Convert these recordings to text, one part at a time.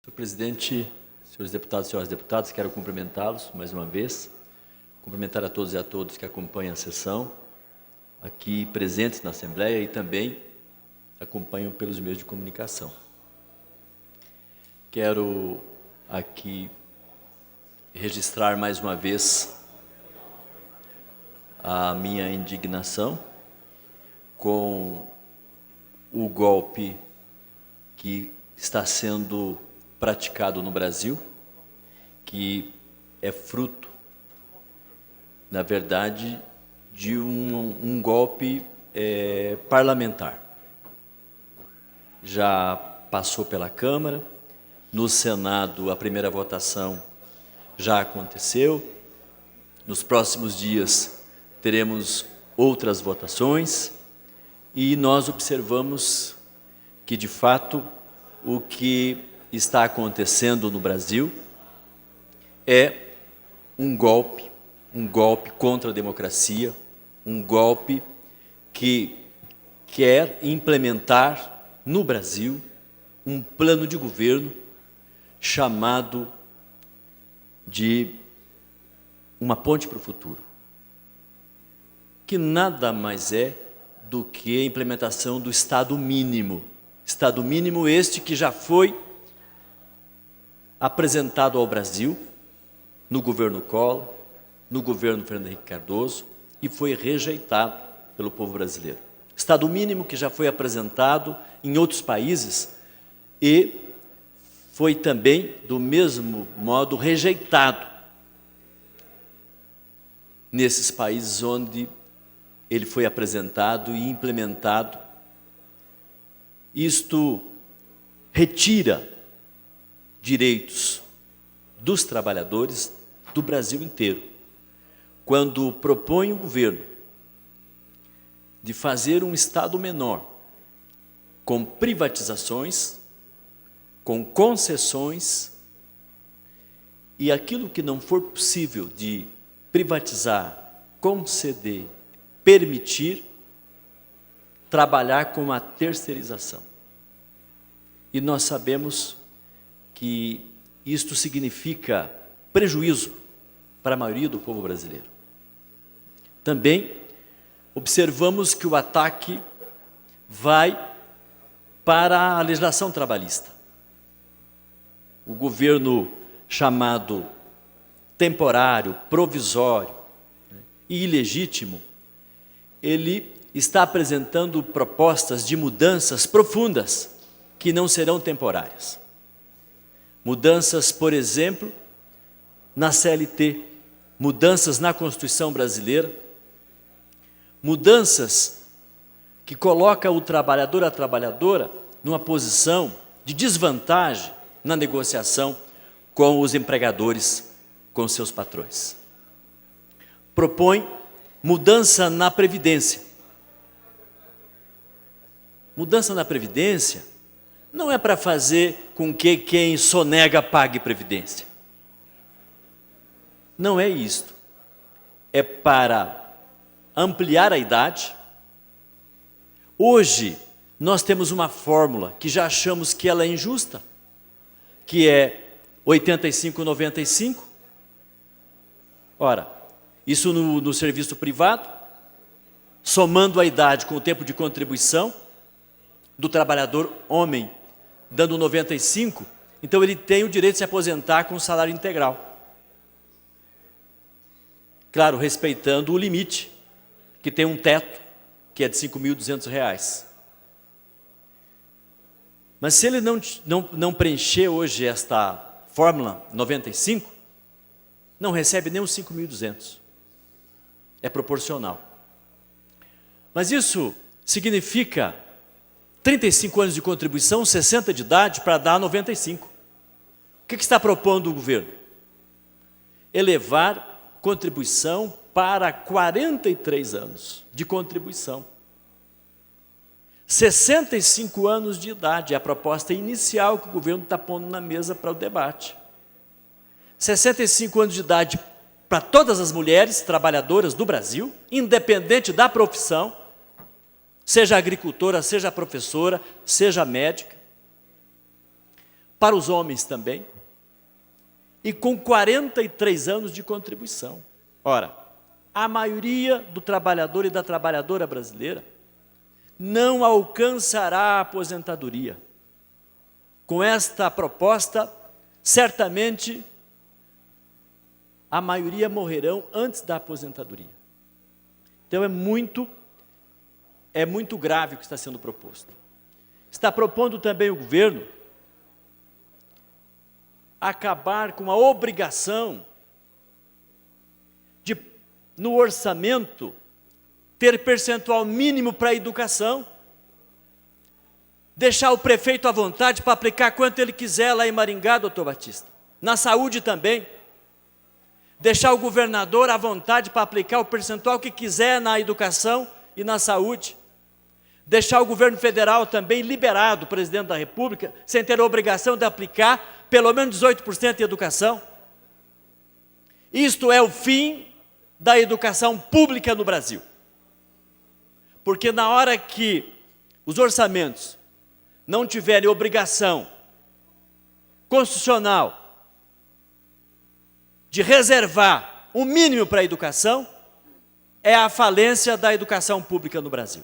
Senhor presidente, senhores deputados e senhoras deputadas, quero cumprimentá-los mais uma vez, cumprimentar a todos e a todas que acompanham a sessão, aqui presentes na Assembleia e também acompanham pelos meios de comunicação. Quero aqui registrar mais uma vez a minha indignação com o golpe que está sendo praticado no Brasil, que é fruto, na verdade, de um golpe parlamentar. Já passou pela Câmara, no Senado a primeira votação já aconteceu, nos próximos dias teremos outras votações e nós observamos que, de fato, o que está acontecendo no Brasil é um golpe contra a democracia, um golpe que quer implementar no Brasil um plano de governo chamado de uma ponte para o futuro, que nada mais é do que a implementação do Estado mínimo este que já foi apresentado ao Brasil no governo Collor, no governo Fernando Henrique Cardoso e foi rejeitado pelo povo brasileiro. Estado mínimo que já foi apresentado em outros países e foi também, do mesmo modo, rejeitado nesses países onde ele foi apresentado e implementado. Isto retira direitos dos trabalhadores do Brasil inteiro. Quando propõe o governo de fazer um Estado menor, com privatizações, com concessões, e aquilo que não for possível de privatizar, conceder, permitir, trabalhar com a terceirização. E nós sabemos que isto significa prejuízo para a maioria do povo brasileiro. Também observamos que o ataque vai para a legislação trabalhista. O governo chamado temporário, provisório e ilegítimo, ele está apresentando propostas de mudanças profundas que não serão temporárias. Mudanças, por exemplo, na CLT, mudanças na Constituição brasileira, mudanças que colocam o trabalhador, a trabalhadora, numa posição de desvantagem na negociação com os empregadores, com seus patrões. Propõe mudança na Previdência. Mudança na Previdência não é para fazer com que quem sonega pague Previdência. Não é isto. É para ampliar a idade. Hoje, nós temos uma fórmula que já achamos que ela é injusta, que é 85-95. Ora, isso no serviço privado, somando a idade com o tempo de contribuição do trabalhador homem, dando 95, então ele tem o direito de se aposentar com salário integral. Claro, respeitando o limite, que tem um teto, que é de R$ 5.200. Mas se ele não preencher hoje esta fórmula 95, não recebe nem os 5.200. É proporcional. Mas isso significa 35 anos de contribuição, 60 de idade para dar 95. O que está propondo o governo? Elevar contribuição para 43 anos de contribuição. 65 anos de idade é a proposta inicial que o governo está pondo na mesa para o debate. 65 anos de idade para todas as mulheres trabalhadoras do Brasil, independente da profissão, seja agricultora, seja professora, seja médica. para os homens também, e com 43 anos de contribuição. Ora, a maioria do trabalhador e da trabalhadora brasileira não alcançará a aposentadoria. Com esta proposta, certamente, a maioria morrerão antes da aposentadoria. Então é muito grave o que está sendo proposto. Está propondo também o governo acabar com a obrigação de, no orçamento, ter percentual mínimo para a educação, deixar o prefeito à vontade para aplicar quanto ele quiser lá em Maringá, doutor Batista. Na saúde também. Deixar o governador à vontade para aplicar o percentual que quiser na educação e na saúde. Deixar o governo federal também liberado, o presidente da República, sem ter a obrigação de aplicar pelo menos 18% em educação. Isto é o fim da educação pública no Brasil. Porque na hora que os orçamentos não tiverem obrigação constitucional de reservar o mínimo para a educação, é a falência da educação pública no Brasil.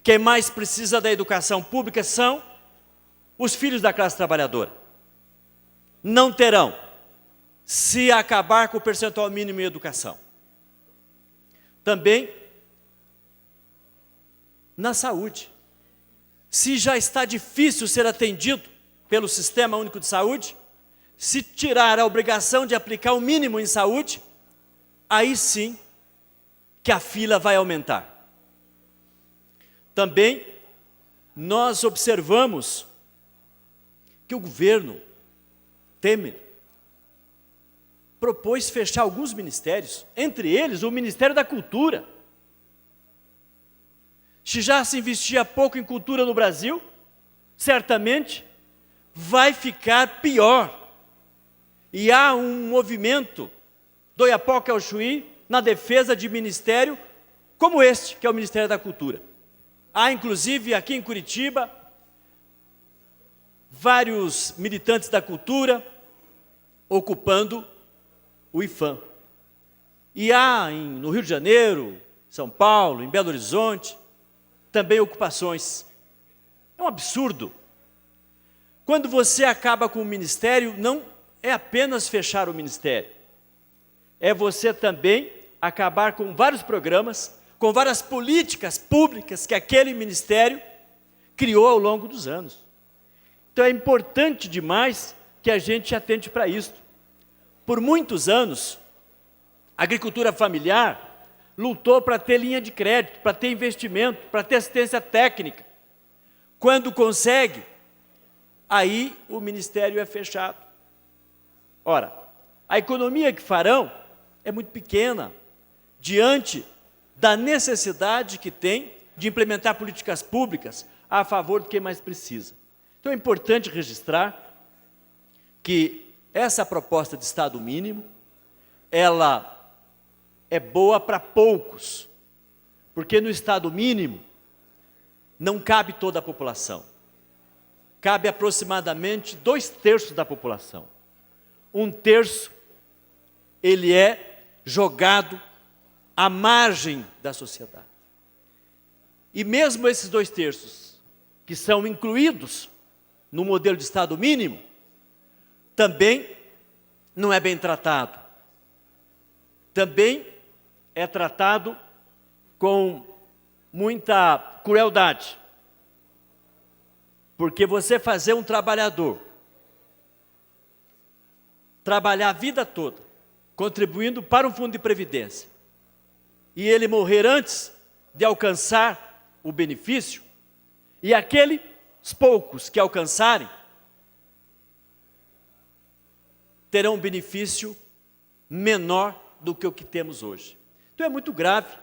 Quem mais precisa da educação pública são os filhos da classe trabalhadora. Não terão, se acabar com o percentual mínimo em educação. Também na saúde. Se já está difícil ser atendido pelo Sistema Único de Saúde, se tirar a obrigação de aplicar o mínimo em saúde, aí sim que a fila vai aumentar. Também nós observamos que o governo Temer propôs fechar alguns ministérios, entre eles o Ministério da Cultura. Se já se investia pouco em cultura no Brasil, certamente vai ficar pior. E há um movimento do Iapoque ao Chuí na defesa de ministério como este, que é o Ministério da Cultura. Há, inclusive, aqui em Curitiba, vários militantes da cultura ocupando o IFAM. E há no Rio de Janeiro, São Paulo, em Belo Horizonte, também ocupações. É um absurdo. Quando você acaba com o ministério, não é apenas fechar o ministério. É você também acabar com vários programas, com várias políticas públicas que aquele ministério criou ao longo dos anos. Então é importante demais que a gente atente para isso. Por muitos anos, a agricultura familiar lutou para ter linha de crédito, para ter investimento, para ter assistência técnica. Quando consegue, aí o ministério é fechado. Ora, a economia que farão é muito pequena, diante da necessidade que tem de implementar políticas públicas a favor de quem mais precisa. Então é importante registrar que essa proposta de Estado mínimo, ela é boa para poucos, porque no Estado mínimo não cabe toda a população. Cabe aproximadamente 2/3 da população. 1/3, ele é jogado à margem da sociedade. E mesmo esses 2/3, que são incluídos no modelo de Estado mínimo, também não é bem tratado. Também é tratado com muita crueldade. Porque você fazer um trabalhador trabalhar a vida toda, contribuindo para um fundo de previdência, e ele morrer antes de alcançar o benefício, e aqueles poucos que alcançarem, terão um benefício menor do que o que temos hoje. Então é muito grave,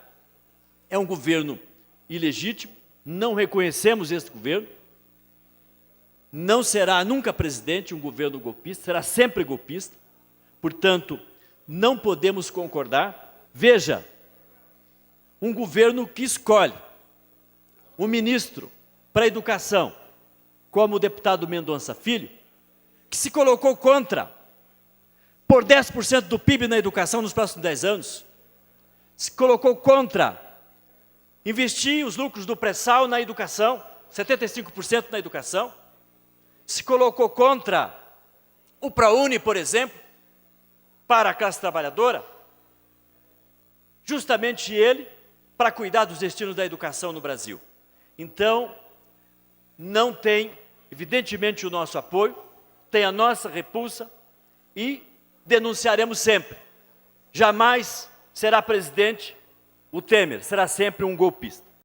é um governo ilegítimo, não reconhecemos este governo, não será nunca presidente um governo golpista, será sempre golpista, portanto, não podemos concordar. Veja, um governo que escolhe um ministro para a educação, como o deputado Mendonça Filho, que se colocou contra por 10% do PIB na educação nos próximos 10 anos, se colocou contra investir os lucros do pré-sal na educação, 75% na educação, se colocou contra o ProUni, por exemplo, para a classe trabalhadora, justamente ele, para cuidar dos destinos da educação no Brasil. Então, não tem, evidentemente, o nosso apoio, tem a nossa repulsa e denunciaremos sempre. Jamais será presidente o Temer, será sempre um golpista.